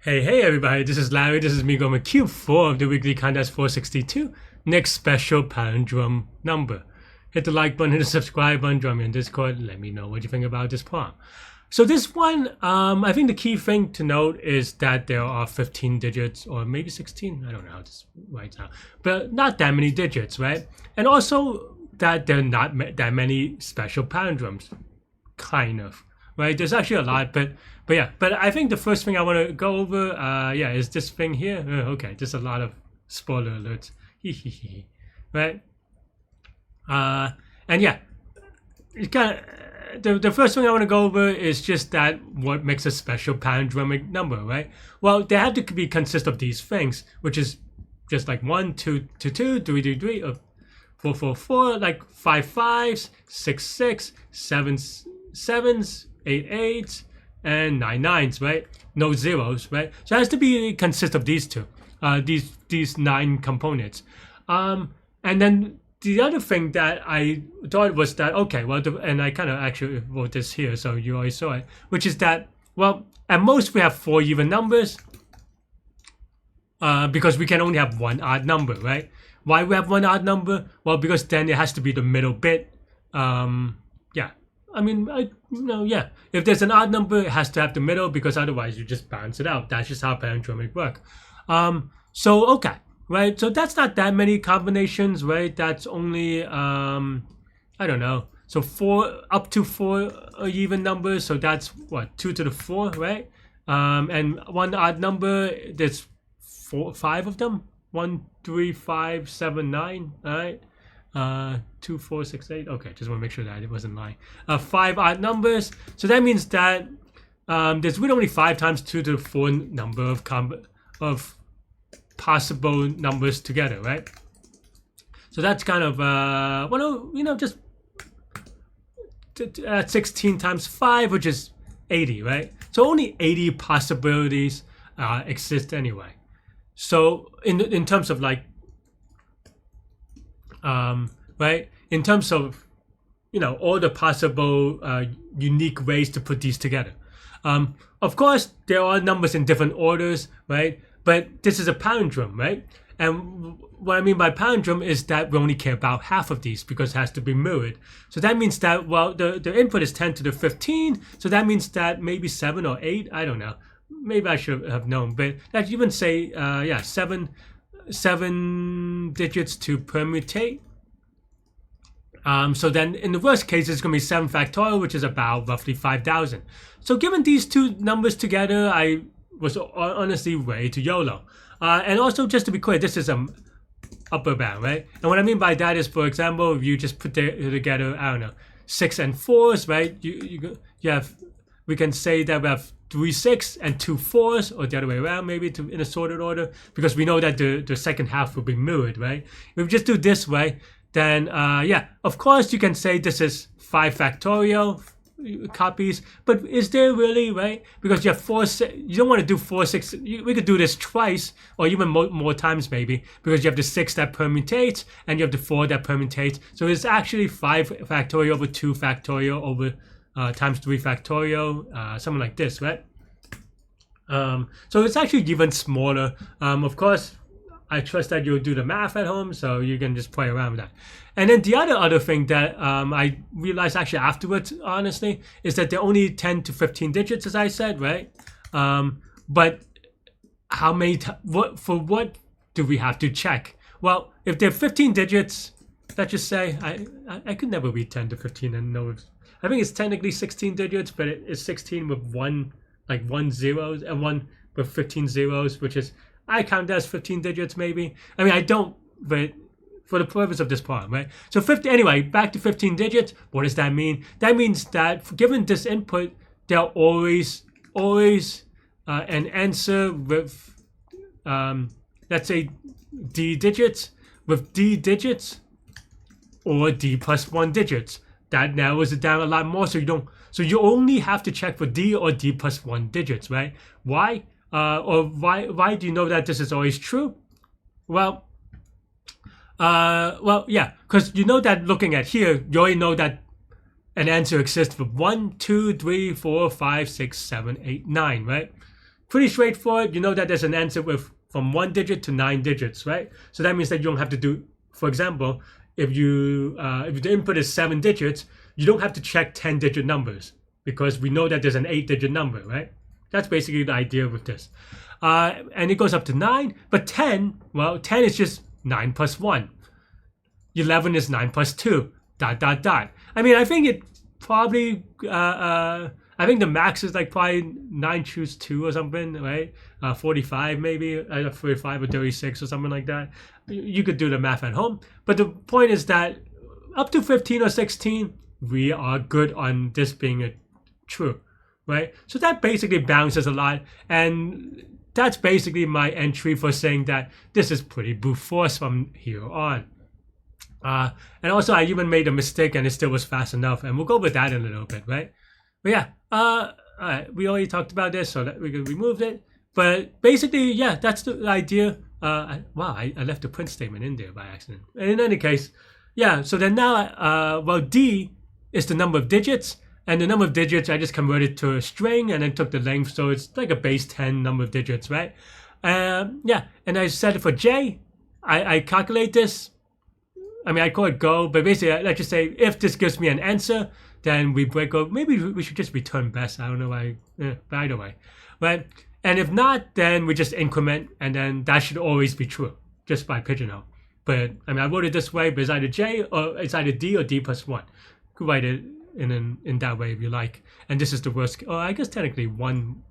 Hey everybody, this is Larry, this is me going with Q4 of the weekly contest 462. Next special palindrome number. Hit the like button, hit the subscribe button, join me on Discord, let me know what you think about this poem. So this one, I think the key thing to note is that there are 15 digits, or maybe 16, I don't know how to write now, but not that many digits, right? And also that there are not that many special palindromes, kind of. Right, there's actually a lot, but I think the first thing I want to go over, is this thing here. Okay, there's a lot of spoiler alerts, right? And yeah, it kind of the first thing I want to go over is just that what makes a special palindromic number, right? Well, they have to consist of these things, which is just like 1, 2, 2, 2, 3, 3, 3, or 4, 4, 4, like 5, 5s, 6, 6, 7, 7s. 8 8s and 9 9s, right? No zeros, right? So it has to consist of these two, these 9 components. And then the other thing that I thought was that, okay, well, and I kind of actually wrote this here, so you already saw it, which is that, well, at most we have 4 even numbers, because we can only have one odd number, right? Why we have one odd number? Well, because then it has to be the middle bit. I mean, if there's an odd number, it has to have the middle, because otherwise you just balance it out. That's just how palindromic work. Okay, right? So that's not that many combinations, right? That's only, I don't know. So 4 up to 4 are even numbers. So that's what, 2 to the 4, right? And one odd number, there's 5 of them. 1, 3, 5, 7, 9, all right? 2, 4, 6, 8. Okay, just want to make sure that it wasn't lying. 5 odd numbers. So that means that there's really only 5 times 2 to the 4 number of possible numbers together, right? So that's kind of just 16 times 5, which is 80, right? So only 80 possibilities exist anyway. So in terms of like right, in terms of all the possible unique ways to put these together. Of course, there are numbers in different orders, right? But this is a palindrome, right? And what I mean by palindrome is that we only care about half of these because it has to be mirrored. So that means that, well, the input is 10 to the 15. So that means that maybe 7 or 8, I don't know. Maybe I should have known, but that even say, 7 digits to permutate. So then in the worst case, it's going to be 7 factorial, which is about roughly 5,000. So given these two numbers together, I was honestly way to YOLO. And also, just to be clear, this is upper bound, right? And what I mean by that is, for example, if you just put together, I don't know, 6 and 4s, right? We can say that we have 3 6 and 2 4s, or the other way around, maybe in a sorted order, because we know that the second half will be mirrored, right? If we just do this way, then of course you can say this is 5 factorial copies, but is there really, right? Because you have 4 6, you don't want to do 4 6. We could do this twice, or even more times maybe, because you have the 6 that permutates and you have the 4 that permutates. So it's actually 5 factorial over 2 factorial over times 3 factorial, something like this, right? So it's actually even smaller. Of course, I trust that you'll do the math at home, so you can just play around with that. And then the other thing that I realized actually afterwards, honestly, is that they're only 10 to 15 digits, as I said, right? But how many? What do we have to check? Well, if they're 15 digits, let's just say I could never read 10 to 15 and know. I think it's technically 16 digits, but it's 16 with one zeros and 1 with 15 zeros, which is, I count that as 15 digits maybe. I mean, I don't, but for the purpose of this problem, right? So anyway, back to 15 digits. What does that mean? That means that given this input, there are always an answer with, let's say, D digits, with D digits, or D plus 1 digits. That narrows it down a lot more, so you only have to check for D or D plus 1 digits, right? Why? Why do you know that this is always true? Well, because you know that looking at here, you already know that an answer exists for 1, 2, 3, 4, 5, 6, 7, 8, 9, right? pretty straightforward. You know that there's an answer with from 1 digit to 9 digits, right? So that means that you don't have to do, for example, if the input is 7 digits, you don't have to check 10-digit numbers because we know that there's an 8-digit number, right? That's basically the idea with this. And it goes up to 9, but 10, well, 10 is just 9 plus 1. 11 is 9 plus 2, ... I mean, I think it probably, I think the max is like probably 9 choose 2 or something, right? 45 maybe, 45 or 36 or something like that. You could do the math at home. But the point is that up to 15 or 16, we are good on this being a true, right? So that basically balances a lot. And that's basically my entry for saying that this is pretty brute force from here on. And also I even made a mistake and it still was fast enough. And we'll go with that in a little bit, right? But yeah, alright, we already talked about this, so that we can remove it. But basically, yeah, that's the idea. I left the print statement in there by accident. And in any case, yeah, so then now, well, D is the number of digits. And the number of digits, I just converted to a string and then took the length. So it's like a base 10 number of digits, right? Yeah, and I set it for J. I calculate this. I mean, I call it go, but basically, let's just say if this gives me an answer, then we break over. Maybe we should just return best. I don't know why, but either way, right? And if not, then we just increment, and then that should always be true, just by pigeonhole. But I mean, I wrote it this way, but it's either J or it's either D or D plus 1. You could write it in that way if you like. And this is the worst. Oh, I guess technically 1,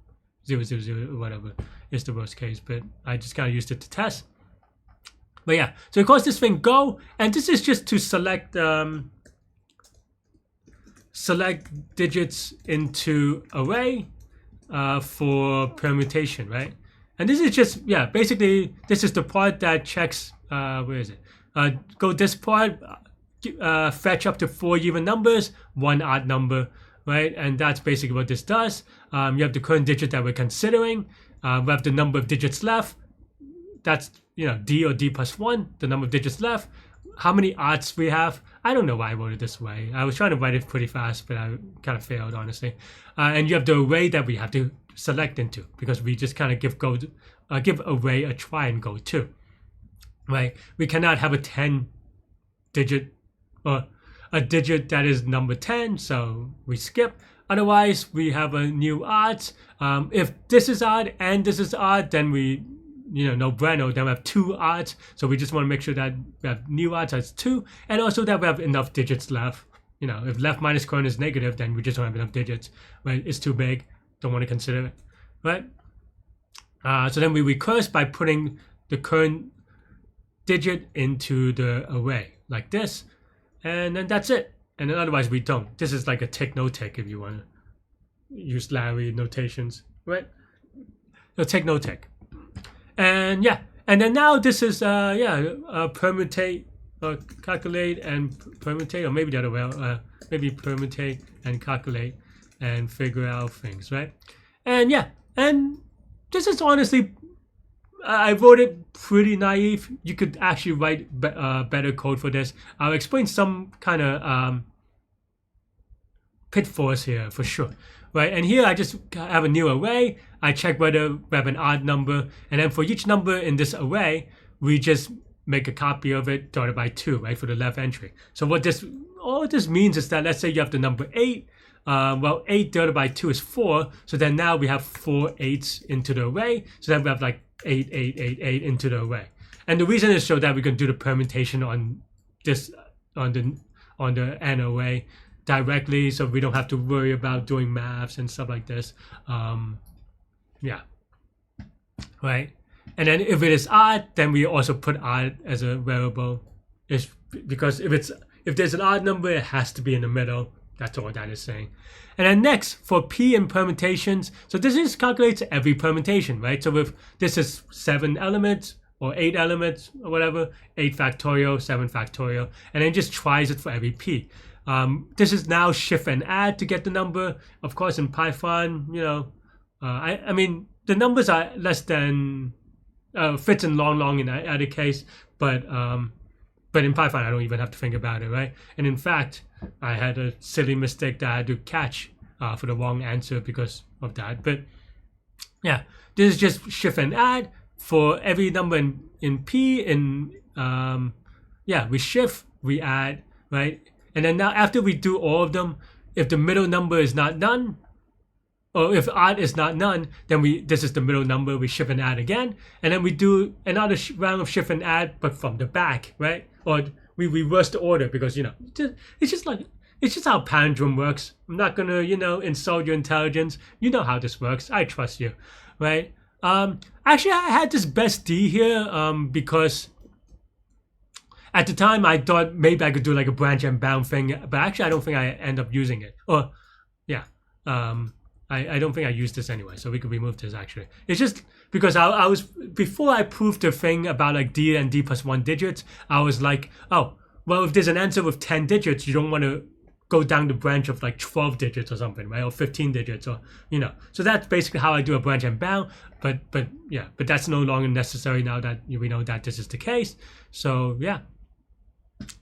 0, 0, 0, or whatever is the worst case, but I just kind of used it to test. But yeah, so it calls this thing go, and this is just to select digits into array for permutation, right? And this is just, yeah, basically this is the part that checks, where is it? Go this part, fetch up to 4 even numbers, 1 odd number, right? And that's basically what this does. You have the current digit that we're considering. We have the number of digits left. That's, you know, D or D plus 1, the number of digits left. How many odds we have? I don't know why I wrote it this way. I was trying to write it pretty fast, but I kind of failed, honestly. And you have the array that we have to select into, because we just kind of give array a try and go to, right? We cannot have a 10-digit or a digit that is number 10, so we skip. Otherwise, we have a new odds. If this is odd and this is odd, then we, you know, no bueno, then we have 2 odds. So we just want to make sure that we have new odds as 2, and also that we have enough digits left. You know, if left minus current is negative, then we just don't have enough digits, right? It's too big, don't want to consider it, right? So then we recurse by putting the current digit into the array like this, and then that's it. And then otherwise we don't. This is like a tick, no tick if you want to use Larry notations, right? No tick, no tick. And yeah, and then now this is permutate, calculate and permutate, or maybe the other way, maybe permutate and calculate and figure out things, right? And yeah, and this is honestly, I wrote it pretty naive. You could actually write better code for this. I'll explain some kind of pitfalls here for sure, right? And here I just have a new array. I check whether we have an odd number, and then for each number in this array, we just make a copy of it divided by 2, right, for the left entry. So what all this means is that, let's say you have the number 8. Well, 8 divided by 2 is 4. So then now we have 4 8s into the array. So then we have like 8, 8, 8, 8 into the array. And the reason is so that we can do the permutation on this, on the n array directly, so we don't have to worry about doing maths and stuff like this. Yeah, right. And then if it is odd, then we also put odd as a variable, because if there's an odd number, it has to be in the middle. That's all that is saying. And then next, for P in permutations, so this is calculates every permutation, right? So if this is 7 elements or 8 elements or whatever, 8 factorial, 7 factorial, and then just tries it for every P. This is now shift and add to get the number. Of course, in Python, you know, I mean, the numbers are less than, fits in long in either case, but in Python, I don't even have to think about it, right? And in fact, I had a silly mistake that I had to catch for the wrong answer because of that. But yeah, this is just shift and add for every number in P. We shift, we add, right? And then now after we do all of them, if the middle number is not none, or if odd is not none, then this is the middle number, we shift and add again, and then we do another round of shift and add, but from the back, right? Or we reverse the order, because it's just how Palindrome works. I'm not gonna insult your intelligence. You know how this works. I trust you, right? Actually, I had this best D here because at the time I thought maybe I could do like a branch and bound thing, but actually I don't think I end up using it. Or yeah, I don't think I used this anyway, so we could remove this actually. It's just because I was, before I proved the thing about like D and D plus 1 digits, I was like, oh, well, if there's an answer with 10 digits, you don't want to go down the branch of like 12 digits or something, right? Or 15 digits, or So that's basically how I do a branch and bound. But that's no longer necessary now that we know that this is the case. So yeah.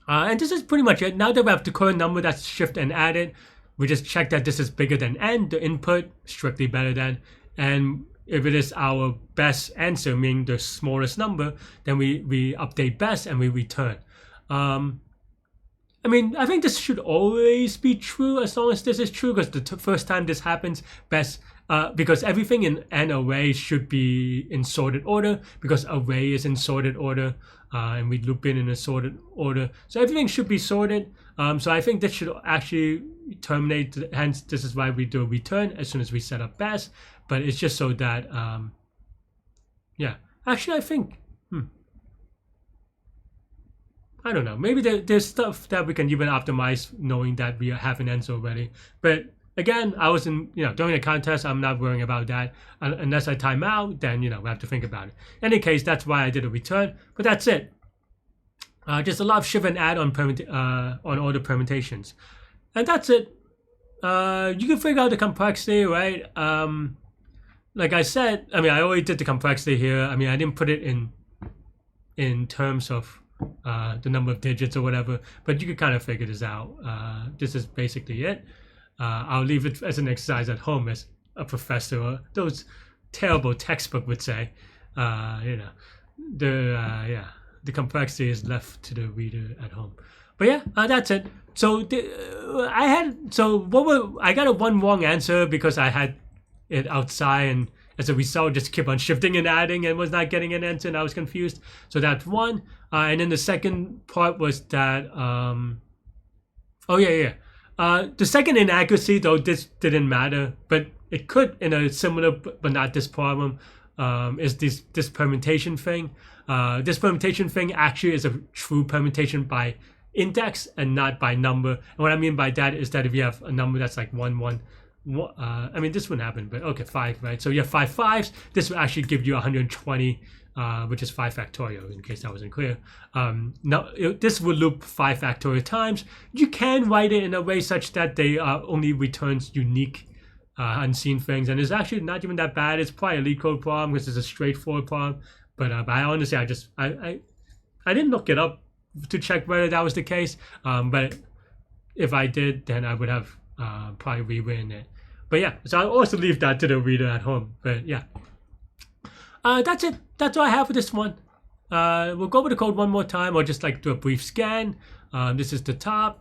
And this is pretty much it. Now that we have the current number that's shift and added, we just check that this is bigger than n, the input, strictly better than, and if it is our best answer, meaning the smallest number, then we update best and we return. I mean, I think this should always be true as long as this is true, because the first time this happens, best, because everything in an array should be in sorted order, because array is in sorted order, and we loop in a sorted order. So everything should be sorted. So I think this should actually terminate, hence this is why we do a return as soon as we set up best, but it's just so that, actually I think, I don't know, maybe there's stuff that we can even optimize knowing that we have an answer already. But again, I was during the contest, I'm not worrying about that. Unless I time out, then, we have to think about it. In any case, that's why I did a return, but that's it. Just a lot of shift and add on all the permutations. And that's it. You can figure out the complexity, right? Like I said, I mean, I already did the complexity here. I mean, I didn't put it in terms of the number of digits or whatever, but you could kind of figure this out. This is basically it. I'll leave it as an exercise at home, as a professor or those terrible textbook would say. The complexity is left to the reader at home. But yeah, that's it. So I got a one wrong answer because I had it outside, and as a result just keep on shifting and adding and was not getting an answer, and I was confused. So that's one. And then the second part was that the second inaccuracy, though this didn't matter, but it could in a similar but not this problem, is this permutation thing. This permutation thing actually is a true permutation by index and not by number. And what I mean by that is that if you have a number that's like 1, 1, I mean, this wouldn't happen, but okay, 5, right? So you have 5 5s. This will actually give you 120, which is 5 factorial, in case that wasn't clear. Now, this will loop 5 factorial times. You can write it in a way such that they only returns unique unseen things, and it's actually not even that bad. It's probably a Leetcode problem because it's a straightforward problem. But I honestly, I didn't look it up to check whether that was the case. But if I did, then I would have probably rewritten it. But yeah, so I'll also leave that to the reader at home. But yeah, that's it. That's all I have for this one. We'll go over the code one more time, or just like do a brief scan. This is the top.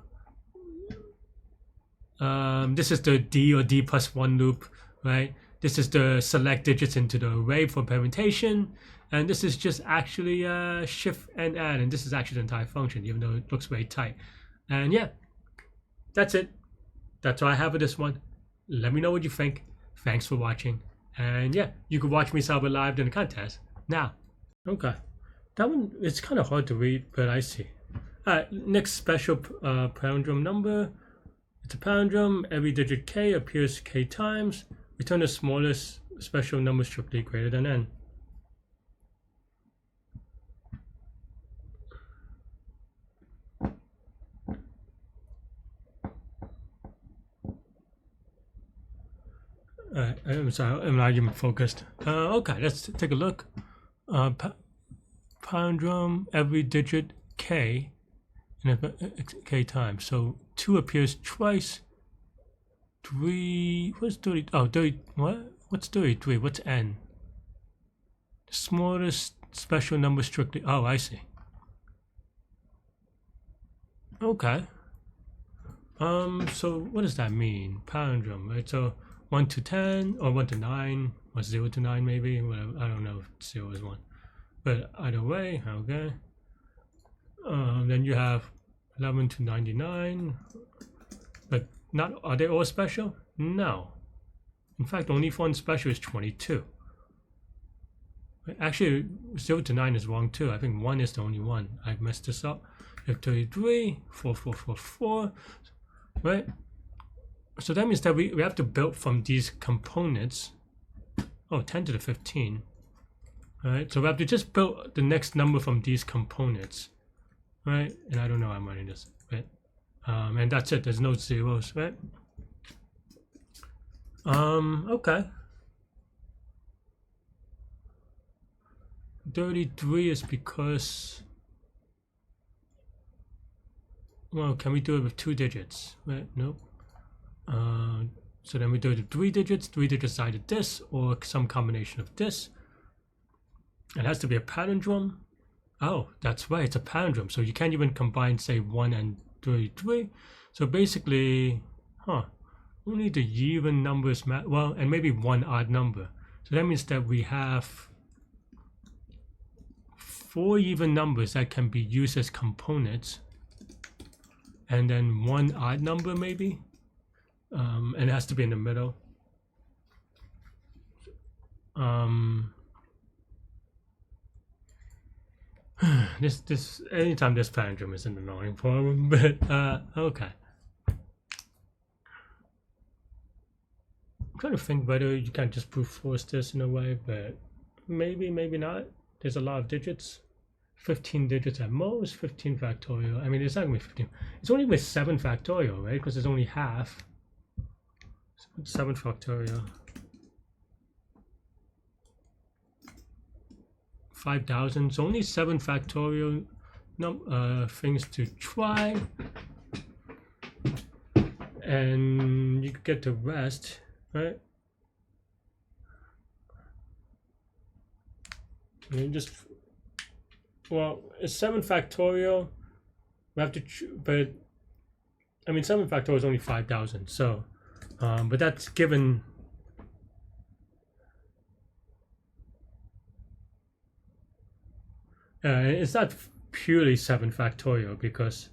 This is the D or D plus 1 loop, right? This is the select digits into the array for permutation. And this is just actually shift and add. And this is actually the entire function, even though it looks very tight. And yeah, that's it. That's all I have for this one. Let me know what you think. Thanks for watching. And yeah, you can watch me solve it live in the contest now. Okay. That one, it's kind of hard to read, but I see. All right, next special palindrome number. It's a palindrome. Every digit k appears k times. Return the smallest special number strictly greater than n. I'm sorry, I'm not even focused. Okay, let's take a look. Palindrome, every digit k, and k times. So 2 appears twice. 3, what's 30? Oh, 30, what? What's 33? What's n? Smallest special number strictly. Oh, I see. Okay. So what does that mean? Palindrome, right? So 1 to 10 or 1 to 9 or 0 to 9 maybe. Whatever. I don't know if 0 is 1, but either way, okay. Then you have 11 to 99, but not. Are they all special? No. In fact, only one special is 22. Actually, 0 to 9 is wrong too. I think 1 is the only one. I messed this up. You have 33, 4, 4, 4, 4, right? So that means that we have to build from these components. Oh, 10 to the 15. All right, so we have to just build the next number from these components, right? And I don't know how I'm running this, right? And that's it. There's no zeros, right? Okay. 33 is because, well, can we do it with 2 digits? Right? Nope. So then we do it with 3 digits. 3 digits either this or some combination of this. It has to be a palindrome. Oh, that's right. It's a palindrome. So you can't even combine, say, 1 and 33. So basically, only the even numbers matter. Well, and maybe 1 odd number. So that means that we have 4 even numbers that can be used as components, and then 1 odd number maybe, and it has to be in the middle. This anytime this palindrome is an annoying problem, but okay. I'm trying to think whether you can just brute force this in a way, but maybe not. There's a lot of digits. 15 digits at most, 15 factorial. I mean, it's not going to be 15. It's only with 7 factorial, right? Because it's only half. 7 factorial. 5,000. So only 7 factorial things to try. And you could get the rest, right? You just, well, it's 7 factorial. We have to, but I mean, 7 factorial is only 5,000. So, but that's given. It's not purely 7 factorial because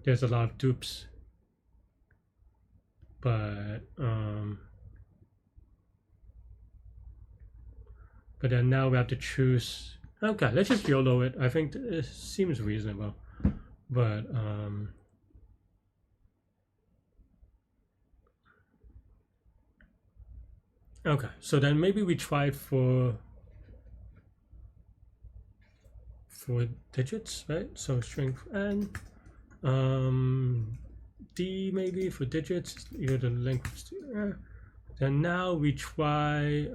there's a lot of dupes. But then now we have to choose. Okay, let's just YOLO it. I think it seems reasonable. But okay, so then maybe we try for digits, right? So string n, d maybe for digits. You the length. Then now we try.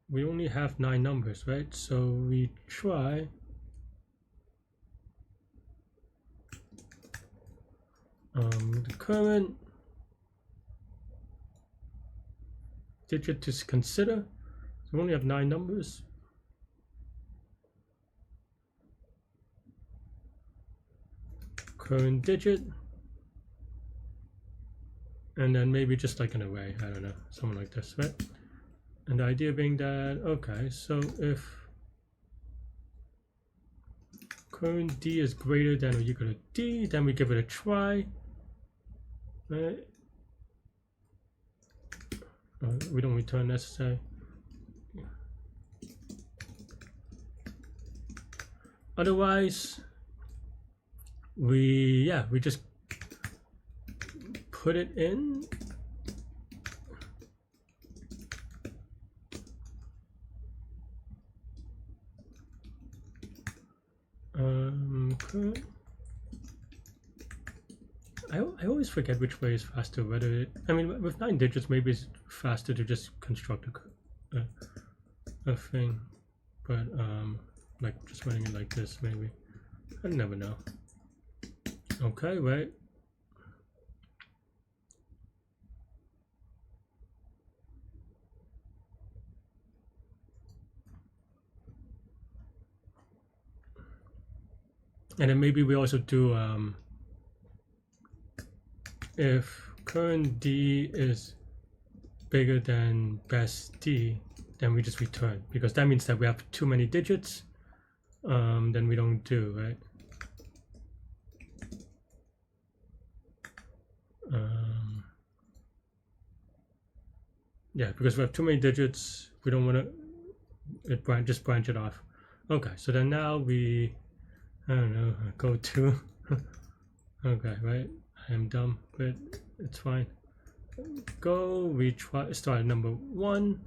We only have 9 numbers, right? So we try. The current digit to consider. So we only have 9 numbers. Current digit. And then maybe just like an array, I don't know, something like this, right? And the idea being that, okay, so if current d is greater than or equal to d, then we give it a try, right? We don't return necessary. Otherwise, we just put it in. I always forget which way is faster. Whether it, I mean, with 9 digits, maybe it's faster to just construct a thing, but like just running it like this, maybe. I never know. Okay, right. And then maybe we also do if current D is bigger than best D, then we just return, because that means that we have too many digits. Then we don't do, right? Yeah, because we have too many digits, we don't want to just branch it off. Okay, so then now we, I don't know, go to okay, right, I am dumb, but it's fine. Go, we try start at number 1.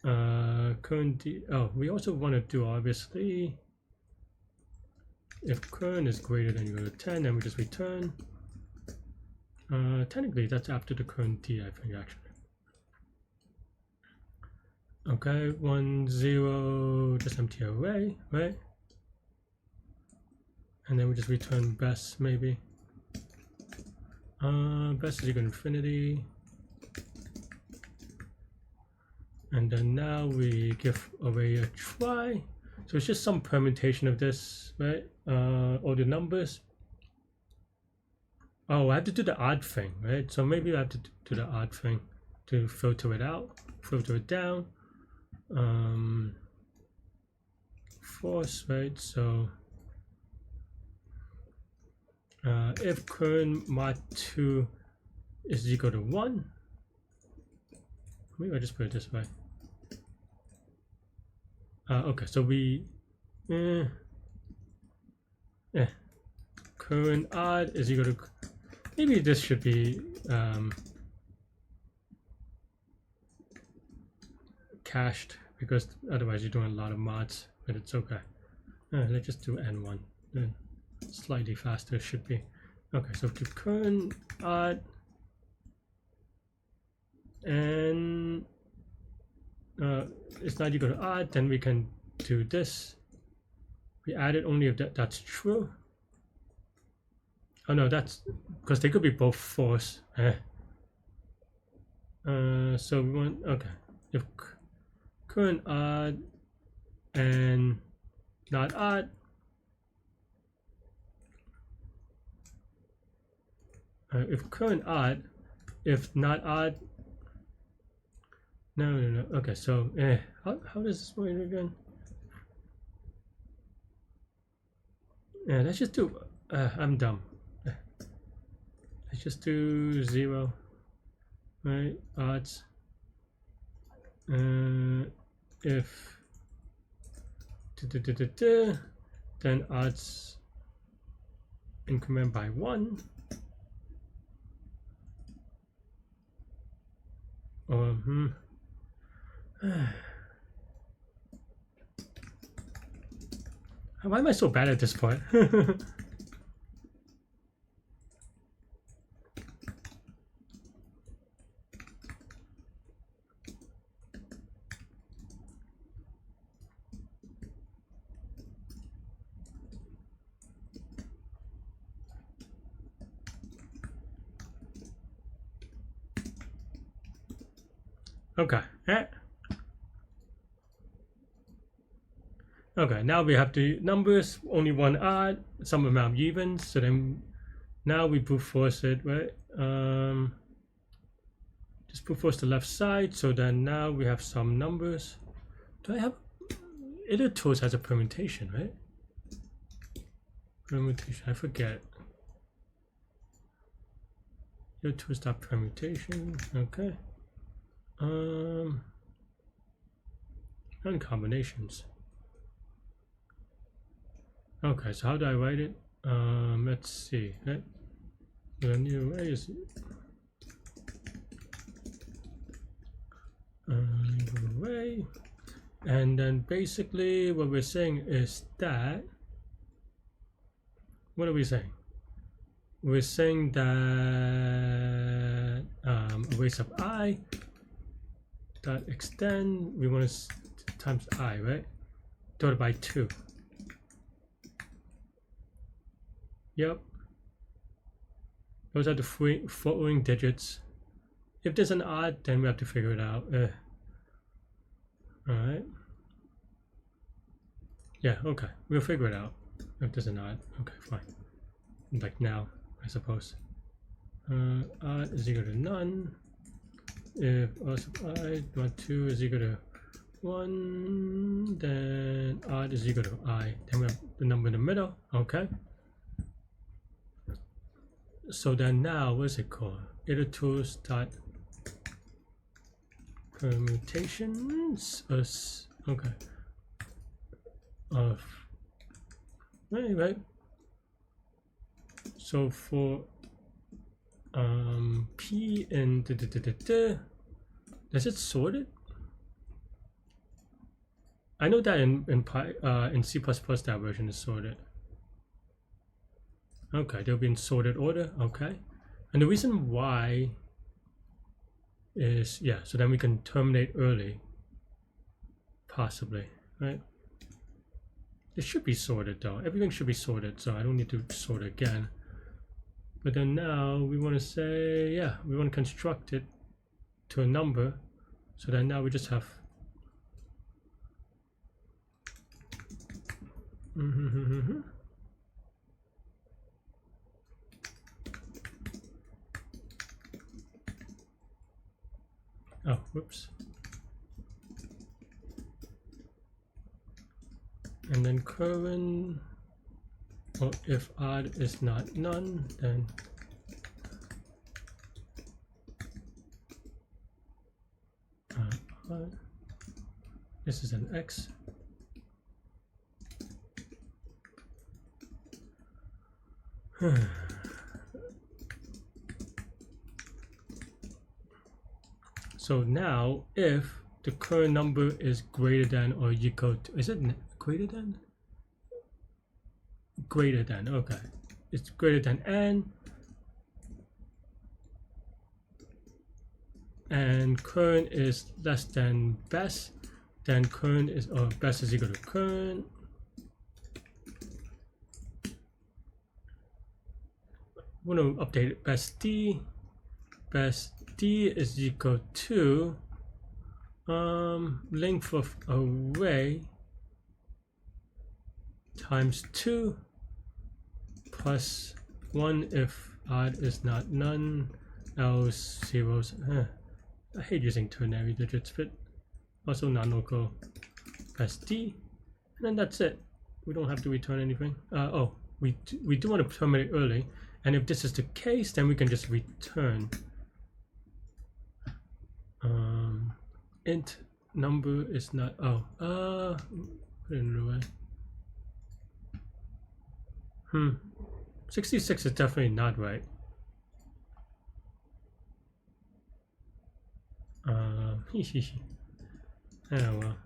Current D, oh, we also want to do, obviously, if current is greater than equal to 10, then we just return. Technically that's after the current D, I think, actually. Okay, 1 0, just empty array, right? And then we just return best, maybe. Best is equal to infinity. And then now we give array a try. So it's just some permutation of this, right? All the numbers. Oh, I have to do the odd thing, right? So maybe I have to do the odd thing to filter it out, filter it down. Force, right? So if current mod 2 is equal to 1, maybe I just put it this way. Okay, so we current odd is equal to, maybe this should be cached, because otherwise you're doing a lot of mods, but it's okay. Let's just do n1, then slightly faster should be. Okay, so to current odd and it's not equal to odd, then we can do this. We add it only if that's true. Oh no, that's because they could be both false. So we want, okay, if current odd and not odd, if current odd, if not odd, no. Okay, so how does this work again? Yeah, let's just do. I'm dumb. Let's just do 0, right? Odds. If then odds increment by 1. Or why am I so bad at this part? Okay. Okay, now we have the numbers, only one odd, some amount even, so then now we brute force it, right? Just brute force the left side, so then now we have some numbers. Do I have, either tools has a permutation, right? Permutation, I forget. Your tools dot permutation, okay. And combinations. Okay, so how do I write it? Let's see. Right? The new array is array, and then basically what we're saying is that, what are we saying? We're saying that array sub I dot extend, we want to times I, right? Divided by 2. Yep. Those are the following digits. If there's an odd, then we have to figure it out. Alright. Yeah, okay. We'll figure it out. If there's an odd, okay, fine. Like now, I suppose. Odd is equal to none. If O sub I not 2 is equal to 1, then odd is equal to I. Then we have the number in the middle. Okay. So then now, what's it called? Iter-tools dot permutations. Okay. Right. So for P and does it sort it? I know that in C++ that version is sorted. Okay, they'll be in sorted order. Okay, and the reason why is, yeah, so then we can terminate early, possibly, right? It should be sorted though. Everything should be sorted, so I don't need to sort again. But then now we want to say, yeah, we want to construct it to a number. So then now we just have oh, whoops. And then current, or if odd is not none, then odd. This is an X. So now, if the current number is greater than or equal to, is it greater than? Greater than, okay. It's greater than n. And current is less than best. Then current is, or best is equal to current. We're going to update it. Best D. Best D is equal to length of array times 2 plus 1 if odd is not none, else zeros. I hate using ternary digits, but also non-local. Press D, and then that's it. We don't have to return anything. Oh, we do want to terminate early, and if this is the case, then we can just return int number is not, put it in the way. 66 is definitely not right. Oh well.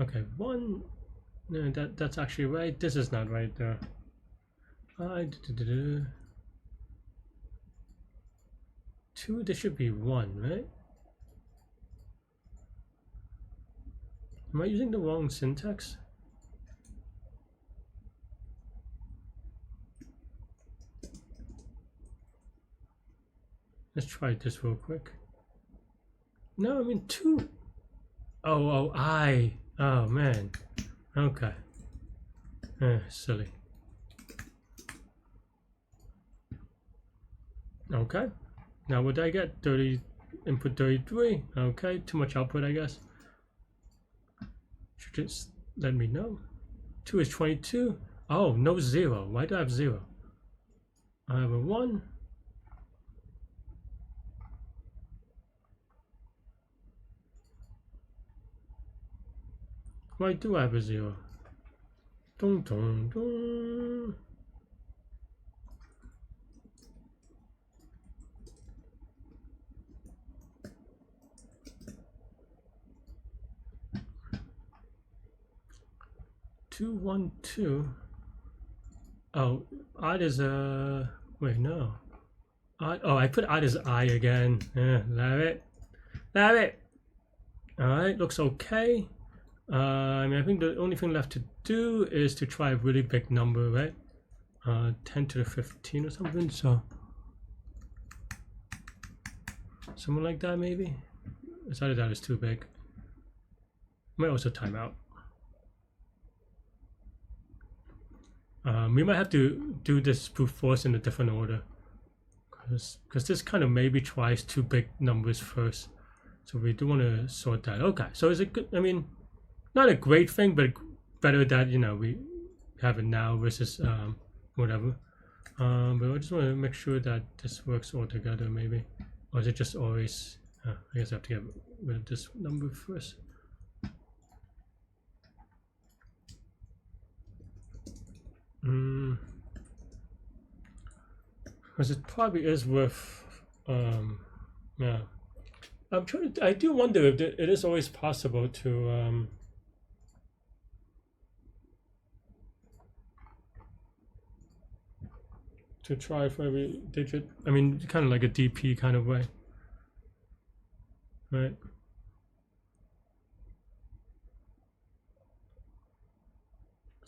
Okay, 1. No, that's actually right. This is not right though. 2. This should be 1, right? Am I using the wrong syntax? Let's try this real quick. No, I mean 2. Oh, I. Oh man. Okay. Silly. Okay. Now what did I get? 30 input 33. Okay, too much output, I guess. Should just let me know. 2 is 22. Oh, no 0. Why do I have 0? I have a 1. Why do I have a 0? Dun, dun, dun. Two, 1, 2. Oh, odd is wait, no. Odd, oh, I put odd as I again. Yeah, love it. Love it. Alright, looks okay. I mean, I think the only thing left to do is to try a really big number, right? 10 to the 15 or something, so something like that maybe. It's either that is too big. Might also time out. We might have to do this brute force in a different order, because this kind of maybe tries two big numbers first. So we do want to sort that. Okay, so is it good? I mean, not a great thing, but better that, you know, we have it now versus whatever. But I just want to make sure that this works all together, maybe. Or is it just always... I guess I have to get rid of this number first. Because it probably is worth... yeah. I'm trying to... I do wonder if it is always possible to... to try for every digit. I mean, kind of like a DP kind of way, right?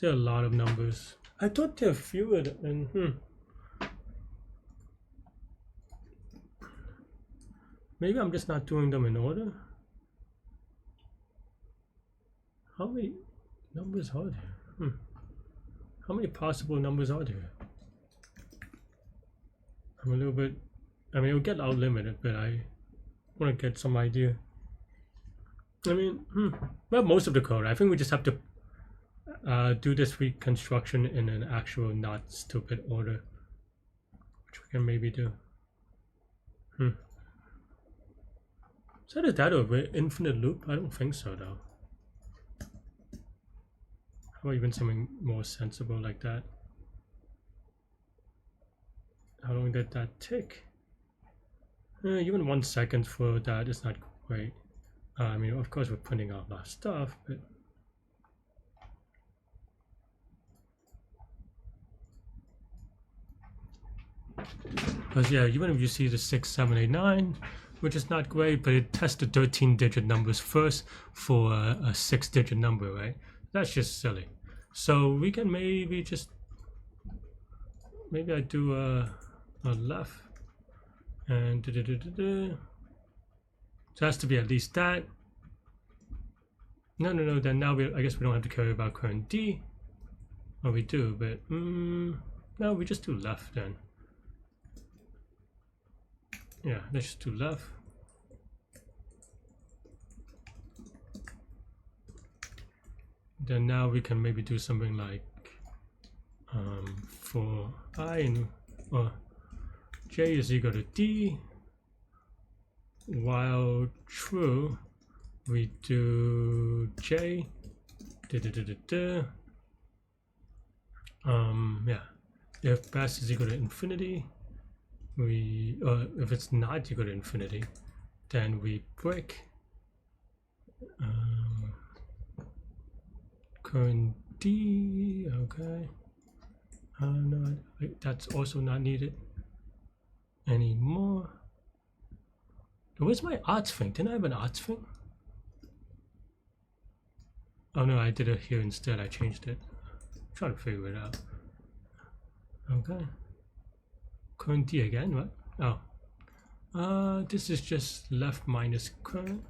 There are a lot of numbers. I thought there are fewer, and maybe I'm just not doing them in order. How many numbers are there? How many possible numbers are there? I'm a little bit, I mean, it'll get out limited, but I want to get some idea. I mean, well, most of the code, I think we just have to do this reconstruction in an actual not stupid order, which we can maybe do. Is that a infinite loop? I don't think so, though. How about even something more sensible like that? How long did that take? Even 1 second for that is not great. I mean, of course, we're printing out a lot of stuff, but because yeah, even if you see the 6, 7, 8, 9, which is not great, but it tests the 13-digit numbers first for a 6-digit number, right? That's just silly. So we can maybe just I do a left and so it has to be at least that. No, then now I guess we don't have to care about current D. Well, we do, but no, we just do left then. Yeah, let's just do left. Then now we can maybe do something like for I and J is equal to D, while true we do J yeah, if best is equal to infinity, we if it's not equal to infinity, then we break current D. Okay, no, that's also not needed anymore. Where's my odds thing? Didn't I have an odds thing? Oh no, I did it here instead. I changed it. I'm trying to figure it out. Okay. Current D again, what? Oh. This is just left minus current.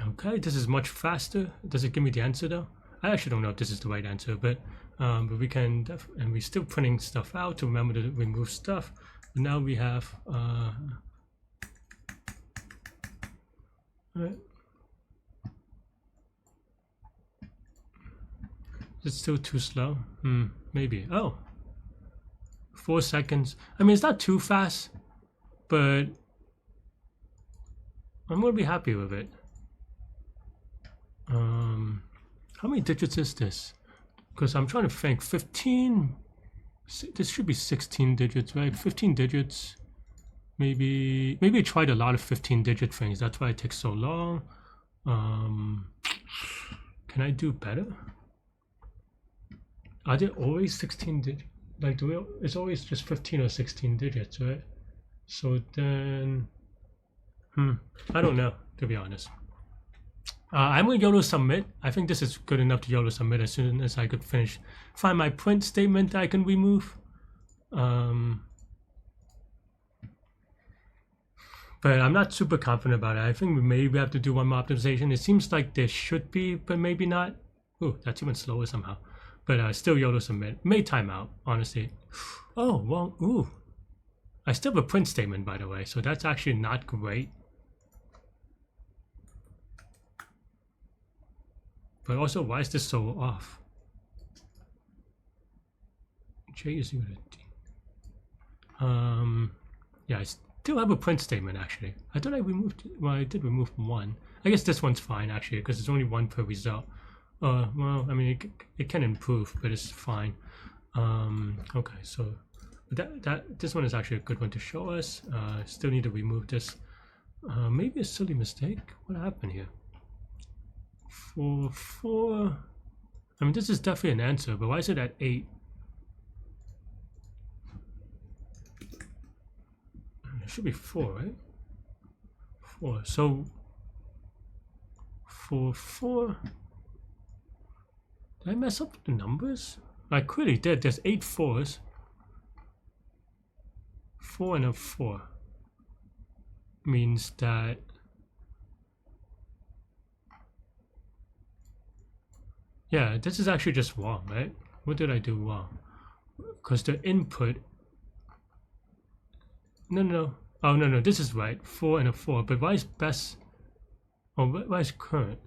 Okay, this is much faster. Does it give me the answer though? I actually don't know if this is the right answer, but we can, and we're still printing stuff out to remember to remove stuff. But now we have, right. Is it still too slow? Maybe. Oh, 4 seconds. I mean, it's not too fast, but I'm gonna be happy with it. How many digits is this? Because I'm trying to think. 15. This should be 16 digits, right? 15 digits. Maybe I tried a lot of 15-digit things. That's why it takes so long. Can I do better? Are there always 16 digits? Like, it's always just 15 or 16 digits, right? So then, I don't know, to be honest. I'm gonna YOLO submit. I think this is good enough to YOLO submit as soon as I could find my print statement that I can remove. But I'm not super confident about it. I think we maybe have to do one more optimization. It seems like there should be, but maybe not. Ooh, that's even slower somehow. But still YOLO submit. May timeout, honestly. Oh, well, ooh. I still have a print statement, by the way, so that's actually not great. But also, why is this so off? J is equal to D. Yeah, I still have a print statement, actually. I thought I removed, well, I did remove one. I guess this one's fine, actually, because it's only one per result. Well, I mean, it can improve, but it's fine. Okay, so this one is actually a good one to show us. Still need to remove this. Maybe a silly mistake. What happened here? Four. I mean, this is definitely an answer, but why is it at 8? It should be 4, right? 4. So for 4. Did I mess up the numbers? I clearly did. There's 8 4s. 4 and a 4 means that yeah, this is actually just wrong, right? What did I do wrong? Because the input no. Oh no, this is right. 4 and a 4. But why is best? Oh, why is current?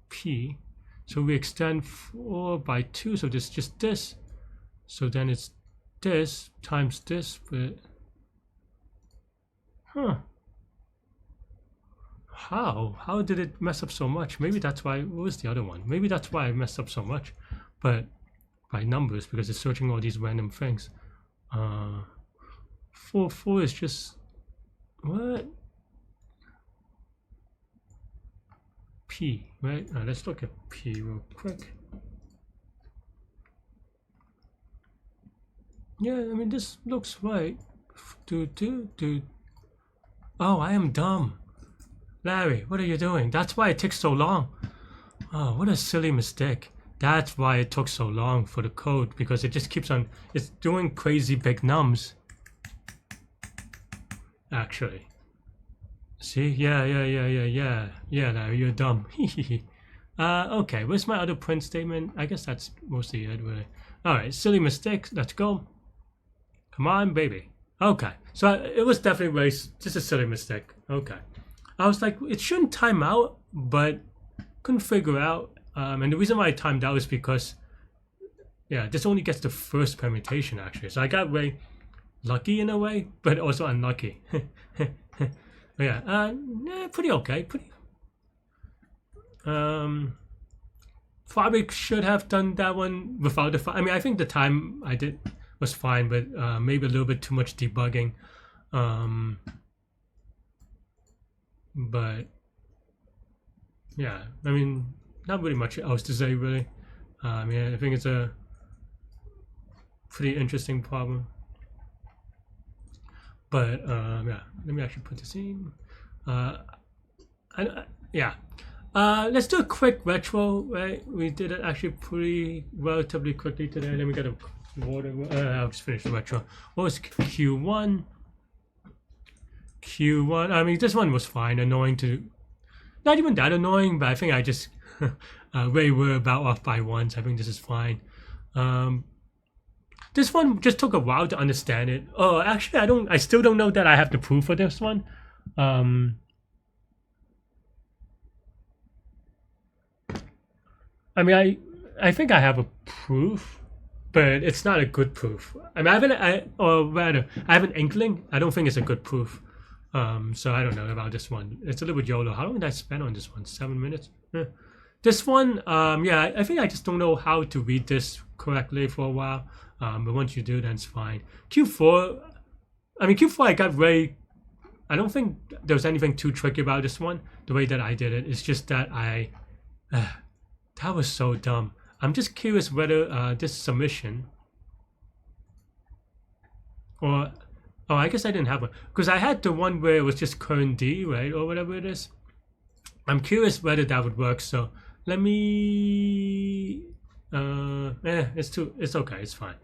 P. So we extend 4 by 2, so this is just this. So then it's this times this, but How did it mess up so much? Maybe that's why. What was the other one? Maybe that's why I messed up so much, but by numbers, because it's searching all these random things. 4 is just what? P, right? Let's look at P real quick. Yeah, I mean, this looks right. Oh, I am dumb. Larry, what are you doing? That's why it takes so long. Oh, what a silly mistake. That's why it took so long for the code, because it just keeps on, it's doing crazy big nums. Actually. See? Yeah, Larry, you're dumb. Okay, where's my other print statement? I guess that's mostly it, really. Alright, silly mistake, let's go. Come on, baby. Okay, so it was definitely just a silly mistake. Okay. I was like, it shouldn't time out, but couldn't figure out. And the reason why I timed out is because, yeah, this only gets the first permutation, actually. So I got very lucky in a way, but also unlucky. Yeah, pretty okay. Probably should have done that one without the. I mean, I think the time I did was fine, but maybe a little bit too much debugging. But yeah, I mean, not really much else to say, really. I mean, I think it's a pretty interesting problem. But yeah, let me actually put this in. Yeah. Let's do a quick retro, right? We did it actually pretty relatively quickly today. Let me get a water. I'll just finish the retro. What was Q1? Q1. I mean, this one was fine. Annoying to, not even that annoying, but I think I just way were about off by once. I think this is fine. This one just took a while to understand it. Oh, actually, I still don't know that I have the proof for this one. I mean, I think I have a proof, but it's not a good proof. I mean, I have an inkling. I don't think it's a good proof. So I don't know about this one. It's a little bit YOLO. How long did I spend on this one? 7 minutes? This one, yeah, I think I just don't know how to read this correctly for a while. But once you do, then it's fine. Q4, I got very, I don't think there was anything too tricky about this one, the way that I did it. It's just that that was so dumb. I'm just curious whether this submission, or, oh, I guess I didn't have one. Because I had the one where it was just current D, right, or whatever it is. I'm curious whether that would work. So let me. It's okay. It's fine.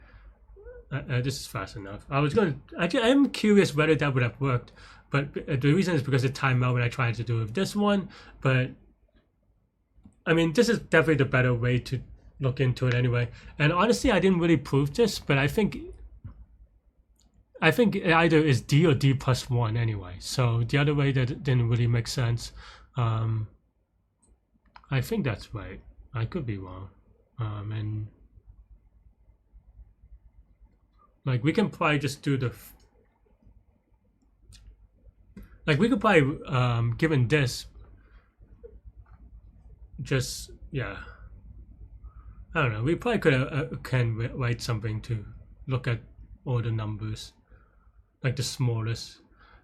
This is fast enough. I'm curious whether that would have worked, but the reason is because it timed out when I tried to do it with this one. But I mean, this is definitely the better way to look into it anyway. And honestly, I didn't really prove this, but I think it either is D or D plus 1 anyway. So the other way that didn't really make sense. I think that's right. I could be wrong. And like we can probably just do the like we could probably given this just yeah. I don't know. We probably could can write something to look at all the numbers, like the smallest.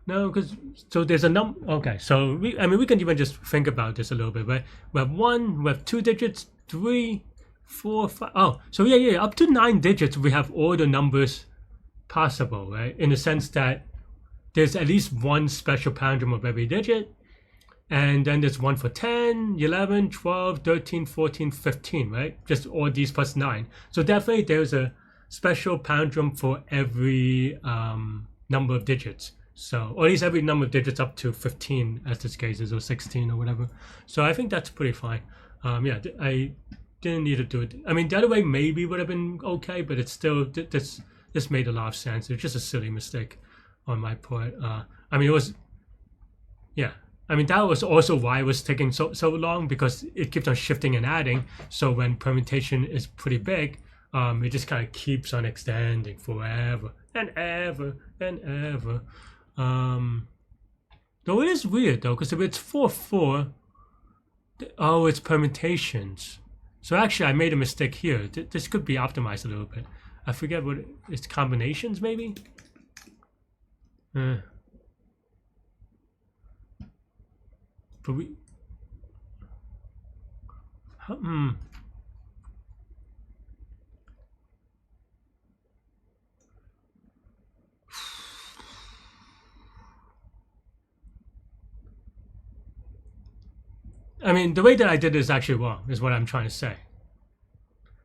No, because so there's a Okay, so we can even just think about this a little bit, right? We have 1, we have 2 digits, 3, 4, 5. Oh, so yeah, up to 9 digits we have all the numbers possible, right? In the sense that there's at least one special palindrome of every digit, and then there's one for 10, 11, 12, 13, 14, 15, right? Just all these plus 9. So definitely there's a special palindrome for every number of digits. So, or at least every number of digits up to 15, as this case is, or 16 or whatever. So I think that's pretty fine. Yeah, I didn't need to do it. I mean, the other way maybe would have been okay, but it's still, this made a lot of sense. It's just a silly mistake on my part. I mean, it was, yeah. I mean, that was also why it was taking so long, because it keeps on shifting and adding. So when permutation is pretty big, it just kind of keeps on extending forever and ever and ever. Though it is weird though, because if it's 4, oh, it's permutations. So actually, I made a mistake here. This could be optimized a little bit. I forget what it's combinations maybe. But we. I mean, the way that I did it is actually wrong, is what I'm trying to say.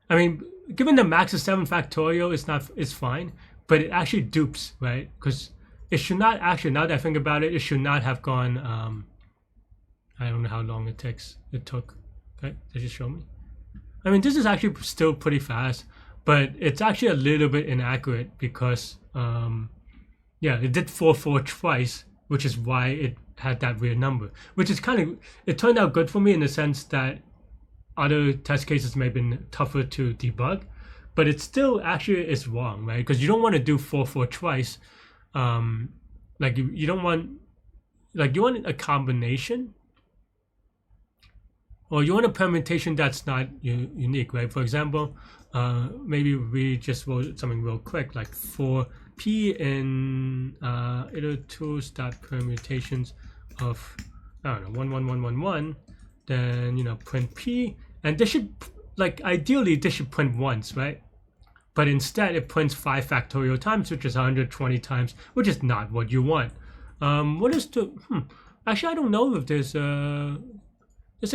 I mean, given the max of 7 factorial, it's fine, but it actually dupes, right? Because it should not actually, now that I think about it, it should not have gone, I don't know how long it took. Okay, did you show me? I mean, this is actually still pretty fast, but it's actually a little bit inaccurate because, yeah, it did 4 twice, which is why it had that weird number, which is kind of, it turned out good for me in the sense that other test cases may have been tougher to debug, but it still actually is wrong, right? Because you don't want to do 4 twice. Like you don't want, like you want a combination, or you want a permutation that's not unique, right? For example, maybe we just wrote something real quick, like for P in iter2 dot permutations of, I don't know, 1 1 1 1 1, then print P, and this should, like, ideally this should print once, right? But instead it prints 5 factorial times, which is 120 times, which is not what you want. What is the actually, I don't know if there's a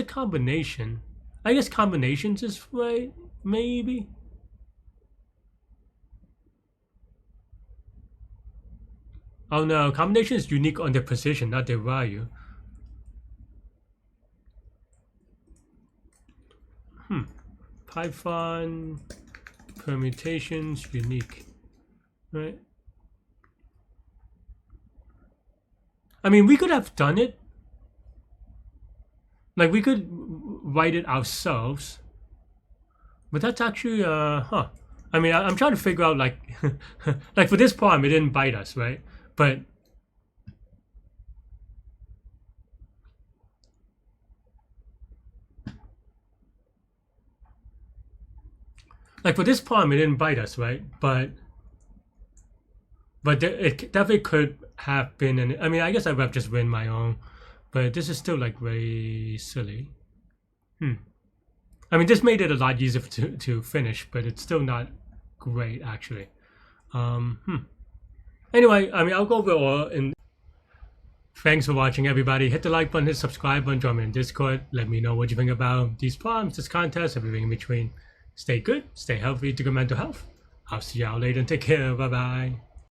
combination. I guess combinations is right, maybe. Oh no, combination is unique on their position, not their value. Python permutations unique, right? I mean, we could have done it. Like, we could write it ourselves, but that's actually I mean, I'm trying to figure out, like, like for this problem, it didn't bite us, right? But like for this problem, it didn't bite us, right? But it definitely could have been. I mean, I guess I would have just written my own, but this is still like very silly. I mean, this made it a lot easier to finish, but it's still not great actually. Anyway, I mean, I'll go over all in. Thanks for watching, everybody. Hit the like button, hit subscribe button, join me in Discord. Let me know what you think about these problems, this contest, everything in between. Stay good, stay healthy, to good mental health. I'll see y'all later and take care. Bye-bye.